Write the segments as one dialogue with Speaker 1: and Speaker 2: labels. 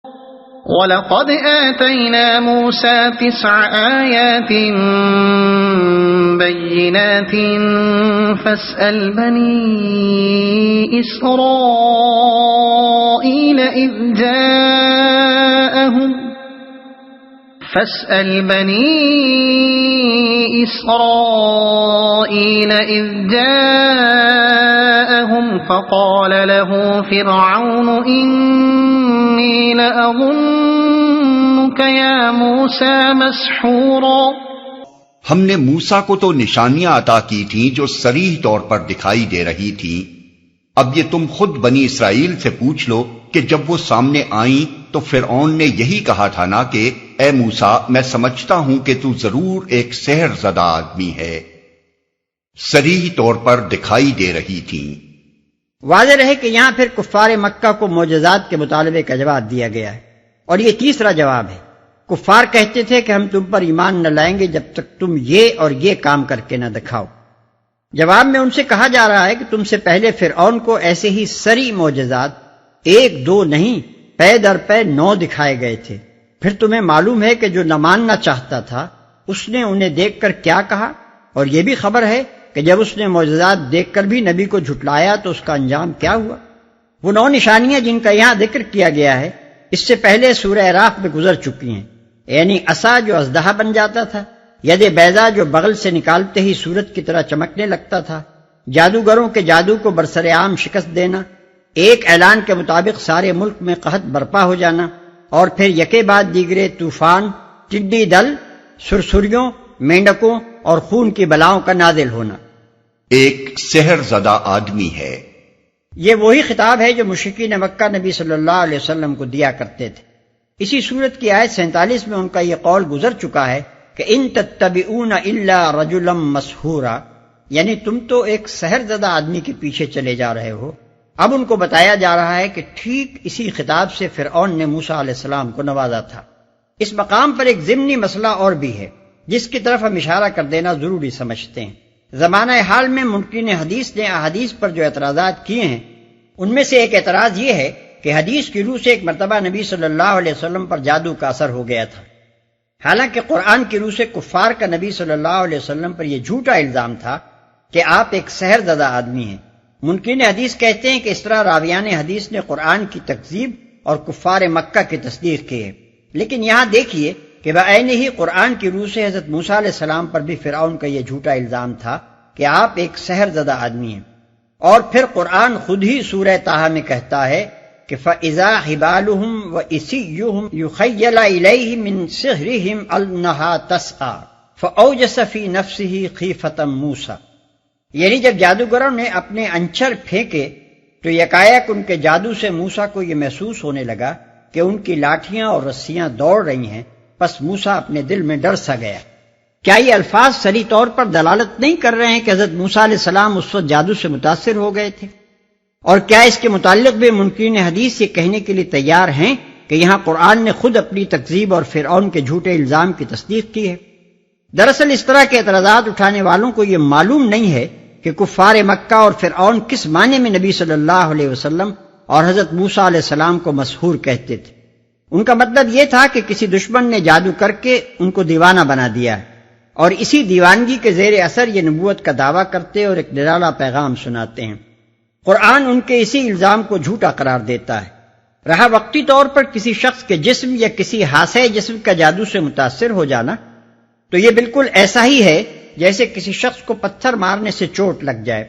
Speaker 1: وَلَقَدْ آتَيْنَا مُوسَى 9 آيَاتٍ بَيِّنَاتٍ فَاسْأَلْ بَنِي إِسْرَائِيلَ إِذْ جَاءَهُمْ فَقَالَ لَهُ فِرْعَوْنُ إِنِّي لَأَظُنُّكَ يَا مُوسَى مَسْحُورًا۔
Speaker 2: ہم نے موسیٰ کو تو نشانیاں عطا کی تھیں جو صریح طور پر دکھائی دے رہی تھیں۔ اب یہ تم خود بنی اسرائیل سے پوچھ لو کہ جب وہ سامنے آئیں تو فرعون نے یہی کہا تھا نا کہ اے موسیٰ میں سمجھتا ہوں کہ تو ضرور ایک سحر زدہ آدمی ہے۔ صریح طور پر دکھائی دے رہی تھیں۔
Speaker 3: واضح رہے کہ یہاں پھر کفار مکہ کو معجزات کے مطالبے کا جواب دیا گیا ہے، اور یہ تیسرا جواب ہے۔ کفار کہتے تھے کہ ہم تم پر ایمان نہ لائیں گے جب تک تم یہ اور یہ کام کر کے نہ دکھاؤ۔ جواب میں ان سے کہا جا رہا ہے کہ تم سے پہلے فرعون کو ایسے ہی سری معجزات 1 2 نہیں پے در پے 9 دکھائے گئے تھے۔ پھر تمہیں معلوم ہے کہ جو نہ ماننا چاہتا تھا اس نے انہیں دیکھ کر کیا کہا، اور یہ بھی خبر ہے کہ جب اس نے معجزات دیکھ کر بھی نبی کو جھٹلایا تو اس کا انجام کیا ہوا۔ وہ 9 نشانیاں جن کا یہاں ذکر کیا گیا ہے اس سے پہلے سورہ اعراف میں گزر چکی ہیں، یعنی عصا جو اژدہا بن جاتا تھا، ید بیضا جو بغل سے نکالتے ہی سورج کی طرح چمکنے لگتا تھا، جادوگروں کے جادو کو برسر عام شکست دینا، ایک اعلان کے مطابق سارے ملک میں قحط برپا ہو جانا، اور پھر یکے بعد دیگرے طوفان، ٹڈی دل، سرسریوں، مینڈکوں اور خون کی بلاؤں کا نازل ہونا۔
Speaker 2: ایک سحر زدہ آدمی ہے۔
Speaker 3: یہ وہی خطاب ہے جو مشرکین مکہ نبی صلی اللہ علیہ وسلم کو دیا کرتے تھے۔ اسی سورت کی آیت 47 میں ان کا یہ قول گزر چکا ہے کہ ان تتبعون الا رجلا مسحورا، یعنی تم تو ایک سحر زدہ آدمی کے پیچھے چلے جا رہے ہو۔ اب ان کو بتایا جا رہا ہے کہ ٹھیک اسی خطاب سے فرعون نے موسیٰ علیہ السلام کو نوازا تھا۔ اس مقام پر ایک ضمنی مسئلہ اور بھی ہے جس کی طرف ہم اشارہ کر دینا ضروری سمجھتے ہیں۔ زمانہ حال میں منکرین حدیث نے احادیث پر جو اعتراضات کیے ہیں ان میں سے ایک اعتراض یہ ہے کہ حدیث کی روح سے ایک مرتبہ نبی صلی اللہ علیہ وسلم پر جادو کا اثر ہو گیا تھا، حالانکہ قرآن کی روح سے کفار کا نبی صلی اللہ علیہ وسلم پر یہ جھوٹا الزام تھا کہ آپ ایک سحر زدہ آدمی ہیں۔ منکرین حدیث کہتے ہیں کہ اس طرح راویان حدیث نے قرآن کی تکذیب اور کفار مکہ کی تصدیق کی ہے، لیکن یہاں دیکھیے کہ بعین ہی قرآن کی روح سے حضرت موسیٰ علیہ السلام پر بھی فرعون کا یہ جھوٹا الزام تھا کہ آپ ایک سحر زدہ آدمی ہیں، اور پھر قرآن خود ہی سورہ طٰہٰ میں کہتا ہے کہ فَإِذَا حِبَالُهُمْ وَإِصِيُّهُمْ يُخَيَّلَ إِلَيْهِ مِنْ سِحْرِهِمْ أَنَّهَا تَسْعَىٰ فَأَوْجَسَ فِي نَفْسِهِ خِيفَةً مُوسَىٰ، یعنی جب جادوگروں نے اپنے انچر پھینکے تو یکایک ان کے جادو سے موسیٰ کو یہ محسوس ہونے لگا کہ ان کی لاٹھیاں اور رسیاں دوڑ رہی ہیں، پس موسیٰ اپنے دل میں ڈر سا گیا۔ کیا یہ الفاظ صریح طور پر دلالت نہیں کر رہے ہیں کہ حضرت موسیٰ علیہ السلام اس وقت جادو سے متاثر ہو گئے تھے؟ اور کیا اس کے متعلق بھی منکرین حدیث یہ کہنے کے لیے تیار ہیں کہ یہاں قرآن نے خود اپنی تکذیب اور فرعون کے جھوٹے الزام کی تصدیق کی ہے؟ دراصل اس طرح کے اعتراضات اٹھانے والوں کو یہ معلوم نہیں ہے کہ کفار مکہ اور فرعون کس معنی میں نبی صلی اللہ علیہ وسلم اور حضرت موسیٰ علیہ السلام کو مسحور کہتے تھے۔ ان کا مطلب یہ تھا کہ کسی دشمن نے جادو کر کے ان کو دیوانہ بنا دیا ہے، اور اسی دیوانگی کے زیر اثر یہ نبوت کا دعویٰ کرتے اور ایک نرالا پیغام سناتے ہیں۔ قرآن ان کے اسی الزام کو جھوٹا قرار دیتا ہے۔ رہا وقتی طور پر کسی شخص کے جسم یا کسی حاصل جسم کا جادو سے متاثر ہو جانا، تو یہ بالکل ایسا ہی ہے جیسے کسی شخص کو پتھر مارنے سے چوٹ لگ جائے۔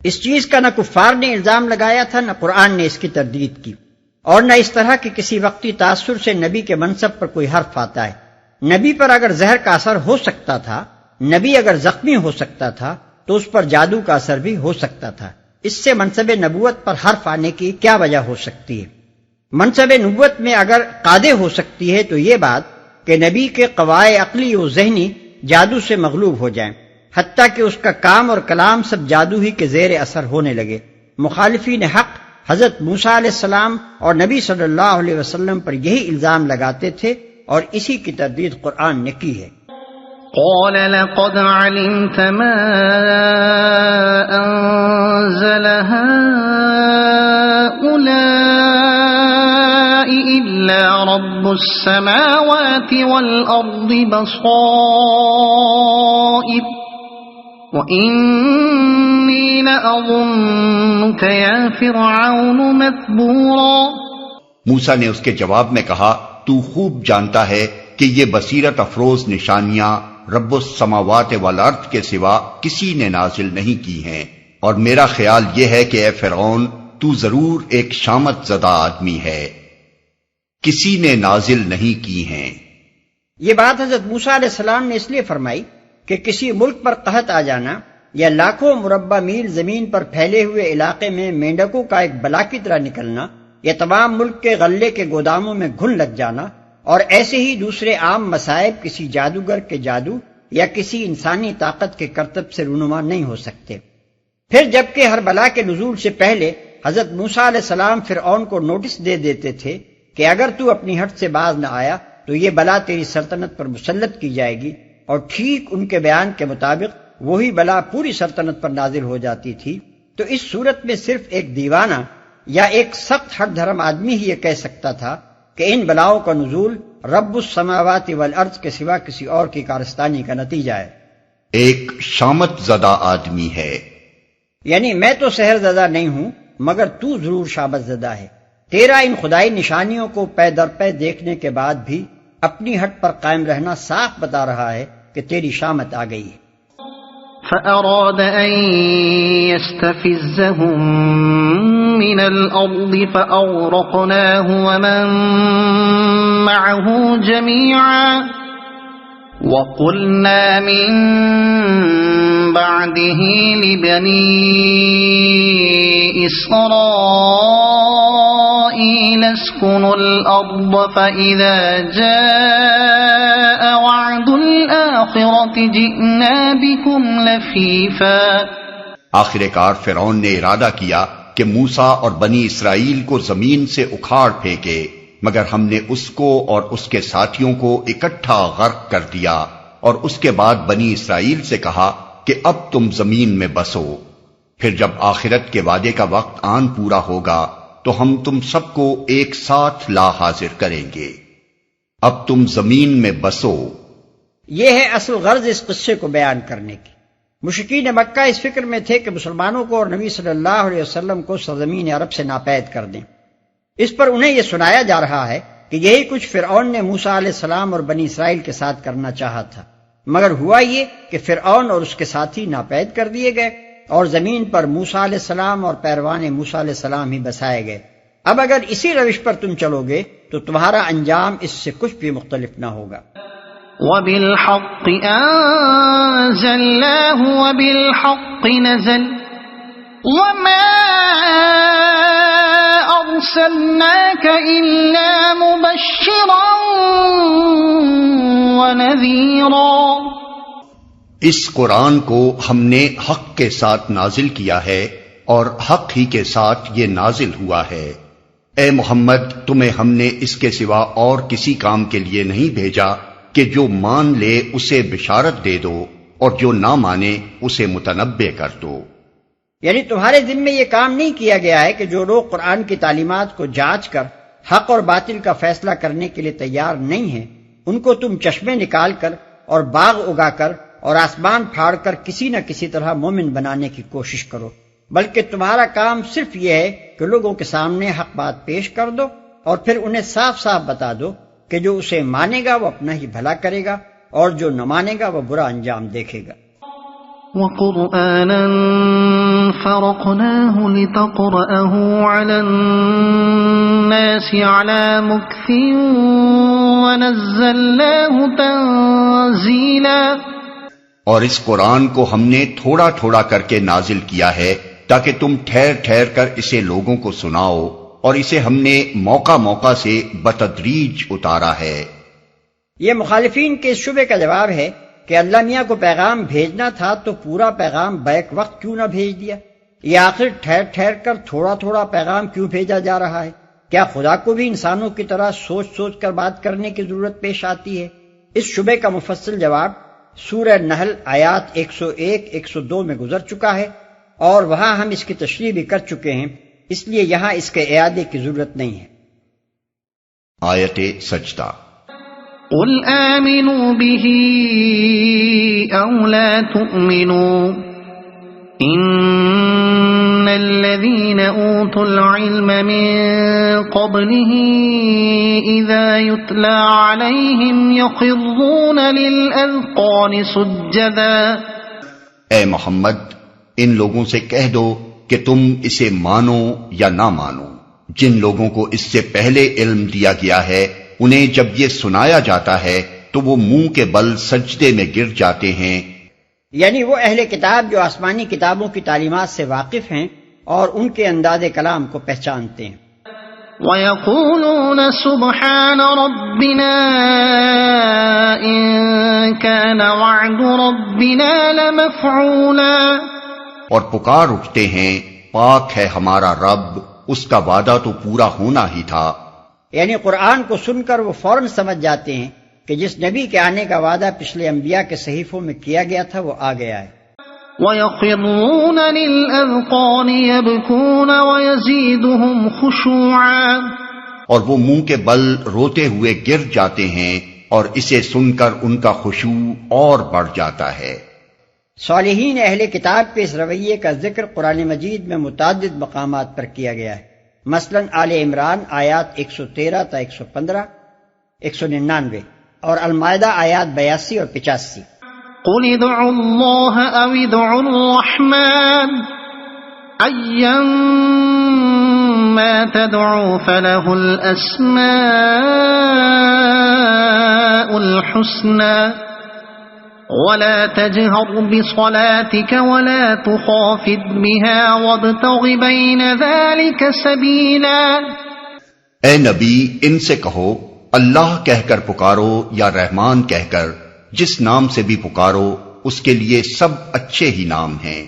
Speaker 3: اس چیز کا نہ کفار نے الزام لگایا تھا، نہ قرآن نے اس کی تردید کی، اور نہ اس طرح کہ کسی وقتی تاثر سے نبی کے منصب پر کوئی حرف آتا ہے۔ نبی پر اگر زہر کا اثر ہو سکتا تھا، نبی اگر زخمی ہو سکتا تھا، تو اس پر جادو کا اثر بھی ہو سکتا تھا۔ اس سے منصب نبوت پر حرف آنے کی کیا وجہ ہو سکتی ہے؟ منصب نبوت میں اگر قادح ہو سکتی ہے تو یہ بات کہ نبی کے قوائے عقلی و ذہنی جادو سے مغلوب ہو جائیں، حتیٰ کہ اس کا کام اور کلام سب جادو ہی کے زیر اثر ہونے لگے۔ مخالفین حق حضرت موسیٰ علیہ السلام اور نبی صلی اللہ علیہ وسلم پر یہی الزام لگاتے تھے، اور اسی کی تردید قرآن نے کی ہے۔
Speaker 1: قال لقد علمت ما أنزل هؤلاء إلا رب السماوات والأرض بصائر وإني لأظنك يا فرعون مثبورا۔
Speaker 2: موسیٰ نے اس کے جواب میں کہا، تو خوب جانتا ہے کہ یہ بصیرت افروز نشانیاں رب السماوات والارض کے سوا کسی نے نازل نہیں کی ہیں، اور میرا خیال یہ ہے کہ اے فرعون تو ضرور ایک شامت زدہ آدمی ہے، کسی نے نازل نہیں کی ہیں۔
Speaker 3: یہ بات حضرت موسیٰ علیہ السلام نے اس لیے فرمائی کہ کسی ملک پر قحط آ جانا یا لاکھوں مربع میل زمین پر پھیلے ہوئے علاقے میں مینڈکوں کا ایک بلا کی طرح نکلنا یا تمام ملک کے غلے کے گوداموں میں گھن لگ جانا اور ایسے ہی دوسرے عام مصائب کسی جادوگر کے جادو یا کسی انسانی طاقت کے کرتب سے رونما نہیں ہو سکتے۔ پھر جبکہ ہر بلا کے نزول سے پہلے حضرت موسیٰ علیہ السلام فرعون کو نوٹس دے دیتے تھے کہ اگر تو اپنی ہٹ سے باز نہ آیا تو یہ بلا تیری سلطنت پر مسلط کی جائے گی، اور ٹھیک ان کے بیان کے مطابق وہی بلا پوری سلطنت پر نازل ہو جاتی تھی، تو اس صورت میں صرف ایک دیوانہ یا ایک سخت ہٹ دھرم آدمی ہی یہ کہہ سکتا تھا کہ ان بلاؤں کا نزول رب السماوات والارض کے سوا کسی اور کی کارستانی کا نتیجہ ہے۔
Speaker 2: ایک شامت زدہ آدمی ہے،
Speaker 3: یعنی میں تو سحر زدہ نہیں ہوں مگر تو ضرور شامت زدہ ہے۔ تیرا ان خدائی نشانیوں کو پے در پے دیکھنے کے بعد بھی اپنی ہٹ پر قائم رہنا صاف بتا رہا ہے کہ تیری شامت آ گئی ہے۔
Speaker 1: فأراد أن يستفزهم من الأرض فأغرقناه ومن معه جميعا وقلنا من بعده لبني إسرائيل اسكنوا الأرض فإذا جاء وعد الآخرة جئنا بكم لفيفا۔
Speaker 2: آخر کار فرعون نے ارادہ کیا کہ موسیٰ اور بنی اسرائیل کو زمین سے اکھاڑ پھینکے، مگر ہم نے اس کو اور اس کے ساتھیوں کو اکٹھا غرق کر دیا، اور اس کے بعد بنی اسرائیل سے کہا کہ اب تم زمین میں بسو، پھر جب آخرت کے وعدے کا وقت آن پورا ہوگا تو ہم تم سب کو ایک ساتھ لا حاضر کریں گے، اب تم زمین میں بسو۔
Speaker 3: یہ ہے اصل غرض اس قصے کو بیان کرنے کی۔ مشرکین مکہ اس فکر میں تھے کہ مسلمانوں کو اور نبی صلی اللہ علیہ وسلم کو سرزمین عرب سے ناپید کر دیں۔ اس پر انہیں یہ سنایا جا رہا ہے کہ یہی کچھ فرعون نے موسیٰ علیہ السلام اور بنی اسرائیل کے ساتھ کرنا چاہا تھا، مگر ہوا یہ کہ فرعون اور اس کے ساتھی ناپید کر دیے گئے اور زمین پر موسیٰ علیہ السلام اور پیروان موسیٰ علیہ السلام ہی بسائے گئے۔ اب اگر اسی روش پر تم چلو گے تو تمہارا انجام اس سے کچھ بھی مختلف نہ ہوگا۔
Speaker 1: وَبِالْحَقِّ أَنزَلْنَاهُ وَبِالْحَقِّ نَزَلَ وَمَا أَرْسَلْنَاكَ إِلَّا مُبَشِّرًا وَنَذِيرًا۔
Speaker 2: اس قرآن کو ہم نے حق کے ساتھ نازل کیا ہے اور حق ہی کے ساتھ یہ نازل ہوا ہے۔ اے محمد، تمہیں ہم نے اس کے سوا اور کسی کام کے لیے نہیں بھیجا کہ جو مان لے اسے بشارت دے دو اور جو نہ مانے اسے متنبع کر دو۔
Speaker 3: یعنی تمہارے ذمے یہ کام نہیں کیا گیا ہے کہ جو لوگ قرآن کی تعلیمات کو جانچ کر حق اور باطل کا فیصلہ کرنے کے لیے تیار نہیں ہیں ان کو تم چشمے نکال کر اور باغ اگا کر اور آسمان پھاڑ کر کسی نہ کسی طرح مومن بنانے کی کوشش کرو، بلکہ تمہارا کام صرف یہ ہے کہ لوگوں کے سامنے حق بات پیش کر دو اور پھر انہیں صاف صاف بتا دو کہ جو اسے مانے گا وہ اپنا ہی بھلا کرے گا اور جو نہ مانے گا وہ برا انجام دیکھے گا۔
Speaker 1: وَقُرْآنًا فَرَقْنَاهُ لِتَقْرَأَهُ عَلَى النَّاسِ عَلَى مُكْثٍ وَنَزَّلْنَاهُ تَنزِيلًا۔
Speaker 2: اور اس قرآن کو ہم نے تھوڑا تھوڑا کر کے نازل کیا ہے تاکہ تم ٹھہر ٹھہر کر اسے لوگوں کو سناؤ، اور اسے ہم نے موقع موقع سے بتدریج اتارا ہے۔
Speaker 3: یہ مخالفین کے اس شبے کا جواب ہے کہ اللہ میاں کو پیغام بھیجنا تھا تو پورا پیغام بیک وقت کیوں نہ بھیج دیا؟ یہ آخر ٹھہر ٹھہر کر تھوڑا تھوڑا پیغام کیوں بھیجا جا رہا ہے؟ کیا خدا کو بھی انسانوں کی طرح سوچ سوچ کر بات کرنے کی ضرورت پیش آتی ہے؟ اس شبے کا مفصل جواب سورہ نحل آیات 101-102 میں گزر چکا ہے اور وہاں ہم اس کی تشریح بھی کر چکے ہیں، اس لیے یہاں اس کے اعادے کی ضرورت نہیں ہے۔
Speaker 2: آیت سجدہ۔
Speaker 1: قل آمنوا به أو لا تؤمنوا إن الذين أوتوا العلم من قبله إذا يتلى عليهم يخرون للأذقان سجدا۔
Speaker 2: اے محمد، ان لوگوں سے کہہ دو کہ تم اسے مانو یا نہ مانو، جن لوگوں کو اس سے پہلے علم دیا گیا ہے انہیں جب یہ سنایا جاتا ہے تو وہ منہ کے بل سجدے میں گر جاتے ہیں۔
Speaker 3: یعنی وہ اہل کتاب جو آسمانی کتابوں کی تعلیمات سے واقف ہیں اور ان کے انداز کلام کو پہچانتے ہیں۔
Speaker 1: وَيَقُولُونَ سُبْحَانَ رَبِّنَا إِن كَانَ وَعْدُ رَبِّنَا لَمَفْعُولًا،
Speaker 2: اور پکار اٹھتے ہیں پاک ہے ہمارا رب، اس کا وعدہ تو پورا ہونا ہی تھا۔
Speaker 3: یعنی قرآن کو سن کر وہ فوراً سمجھ جاتے ہیں کہ جس نبی کے آنے کا وعدہ پچھلے انبیاء کے صحیفوں میں کیا گیا تھا وہ آ گیا ہے۔
Speaker 1: وَيَخِرُّونَ لِلْأَذْقَانِ يَبْكُونَ وَيَزِيدُهُمْ خُشُوعًا،
Speaker 2: اور وہ منہ کے بل روتے ہوئے گر جاتے ہیں اور اسے سن کر ان کا خشوع اور بڑھ جاتا ہے۔
Speaker 3: صالحین اہل کتاب کے اس رویے کا ذکر قرآن مجید میں متعدد مقامات پر کیا گیا ہے، مثلا آل عمران آیات 113 تا 115، 199 اور المائدہ آیات 82 اور 85۔
Speaker 1: قُلِ ادْعُوا اللَّهَ أَوِ ادْعُوا الرَّحْمَنَ أَيًّمَّا تَدْعُوا فَلَهُ الْأَسْمَاءُ الْحُسْنَى وَلَا تَجْهَرْ بِصَلَاتِكَ وَلَا تُخَافِتْ بِهَا وَابْتَغِ بَيْنَ ذَلِكَ سَبِيلًا۔
Speaker 2: اے نبی، ان سے کہو اللہ کہہ کر پکارو یا رحمان کہہ کر، جس نام سے بھی پکارو اس کے لیے سب اچھے ہی نام ہیں،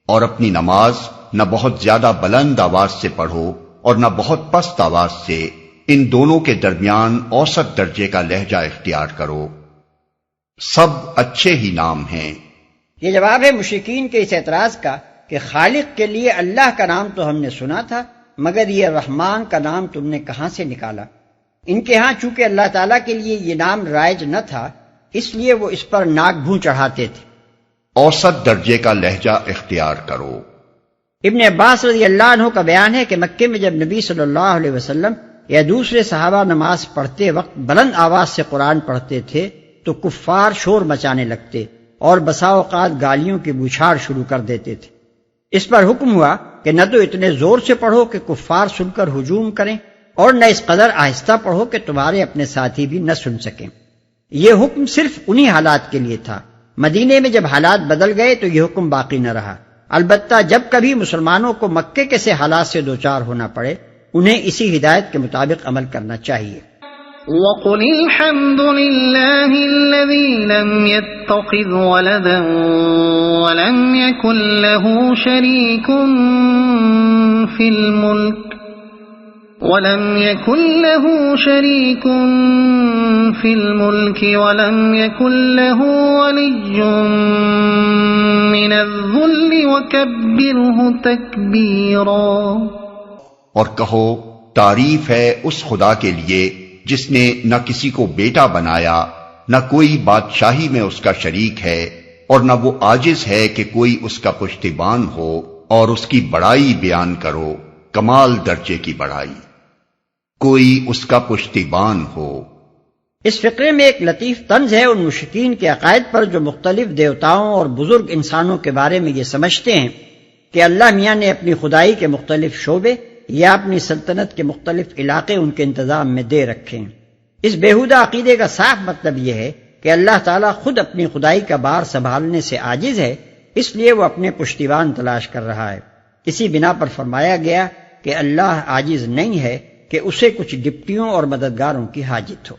Speaker 2: اور اپنی نماز نہ بہت زیادہ بلند آواز سے پڑھو اور نہ بہت پست آواز سے، ان دونوں کے درمیان اوسط درجے کا لہجہ اختیار کرو، سب اچھے ہی نام ہیں۔
Speaker 3: یہ جواب ہے مشرکین کے اس اعتراض کا کہ خالق کے لیے اللہ کا نام تو ہم نے سنا تھا، مگر یہ رحمان کا نام تم نے کہاں سے نکالا؟ ان کے ہاں چونکہ اللہ تعالیٰ کے لیے یہ نام رائج نہ تھا، اس لیے وہ اس پر ناک بھوں چڑھاتے تھے۔
Speaker 2: اوسط درجے کا لہجہ اختیار کرو۔
Speaker 3: ابن عباس رضی اللہ عنہ کا بیان ہے کہ مکے میں جب نبی صلی اللہ علیہ وسلم یا دوسرے صحابہ نماز پڑھتے وقت بلند آواز سے قرآن پڑھتے تھے تو کفار شور مچانے لگتے اور بسا اوقات گالیوں کی بوچھاڑ شروع کر دیتے تھے۔ اس پر حکم ہوا کہ نہ تو اتنے زور سے پڑھو کہ کفار سن کر ہجوم کریں، اور نہ اس قدر آہستہ پڑھو کہ تمہارے اپنے ساتھی بھی نہ سن سکیں۔ یہ حکم صرف انہی حالات کے لیے تھا۔ مدینے میں جب حالات بدل گئے تو یہ حکم باقی نہ رہا، البتہ جب کبھی مسلمانوں کو مکے کے سے حالات سے دوچار ہونا پڑے انہیں اسی ہدایت کے مطابق عمل کرنا چاہیے۔
Speaker 1: وَقُلِ الْحَمْدُ لِلَّهِ الَّذِي لَمْ يَتَّخِذْ وَلَدًا وَلَمْ يَكُنْ لَهُ شَرِيكٌ فِي الْمُلْكِ وَلَمْ يَكُنْ لَهُ وَلِيٌّ مِّنَ الذُّلِّ وَكَبِّرْهُ تَكْبِيرًا۔
Speaker 2: اور کہو تعریف ہے اس خدا کے لیے جس نے نہ کسی کو بیٹا بنایا، نہ کوئی بادشاہی میں اس کا شریک ہے، اور نہ وہ عاجز ہے کہ کوئی اس کا پشتیبان ہو، اور اس کی بڑائی بیان کرو، کمال درجے کی بڑائی، کوئی اس کا پشتیبان ہو۔
Speaker 3: اس فقرے میں ایک لطیف طنز ہے ان مشرکین کے عقائد پر جو مختلف دیوتاؤں اور بزرگ انسانوں کے بارے میں یہ سمجھتے ہیں کہ اللہ میاں نے اپنی خدائی کے مختلف شعبے یا اپنی سلطنت کے مختلف علاقے ان کے انتظام میں دے رکھے ہیں۔ اس بیہودہ عقیدے کا صاف مطلب یہ ہے کہ اللہ تعالیٰ خود اپنی خدائی کا بار سنبھالنے سے عاجز ہے، اس لیے وہ اپنے پشتیبان تلاش کر رہا ہے۔ اسی بنا پر فرمایا گیا کہ اللہ عاجز نہیں ہے کہ اسے کچھ ڈپٹیوں اور مددگاروں کی حاجت ہو۔